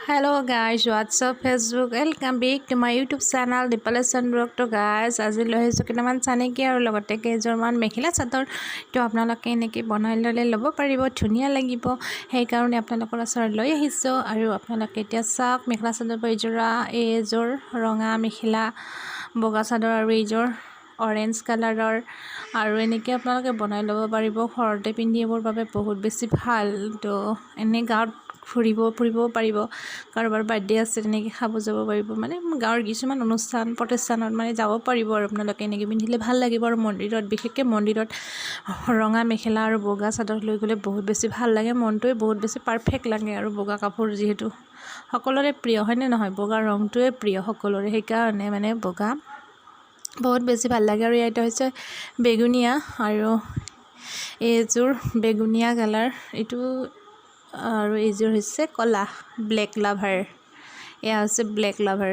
Hello guys, what's up Facebook? Welcome back to my YouTube channel Dipali Handwork to guys. As you know, kitaman saneki aru logote keijorman mekhela sador to apnaloke eneki banai lole lobo paribo dhuniya lagibo hei karone apnalokor asor loi ahiso aru apnaloke etia sak mekhela sador paijora ejor ronga mekhela boga sador aru ejor orange color aru eneki apnaloke banai lobo paribo khorte pindibor babe bahut beshi bhal to ene gaut ফুৰিব পাৰিব কাৰোবাৰ birthday আছে তেনেকৈ খাব যাব পাৰিব মানে গাঁৱৰ কিছুমান অনুষ্ঠান প্ৰতিষ্ঠানত মানে যাব পাৰিব আৰু আপোনালোকে এনেকৈ পিন্ধিলে ভাল লাগিব আৰু মন্দিৰত বিশেষকৈ মন্দিৰত ৰঙা মেখেলা আৰু বগা চাদৰ লৈ গ'লে বহুত বেছি ভাল লাগে মনটোৱে বহুত বেছি পাৰফেক্ট লাগে আৰু বগা কাপোৰ যিহেতু সকলোৰে প্ৰিয় হয়নে নহয় বগা ৰংটোৱে প্ৰিয় সকলোৰে সেইকাৰণে মানে বগা বহুত বেছি ভাল লাগে আৰু এটা হৈছে বেগুনীয়া আৰু এইযোৰ বেগুনীয়া কালাৰ এইটো আৰু এইযোৰ হৈছে কলা ব্লেক লাভাৰ এয়া হৈছে ব্লেক লাভাৰ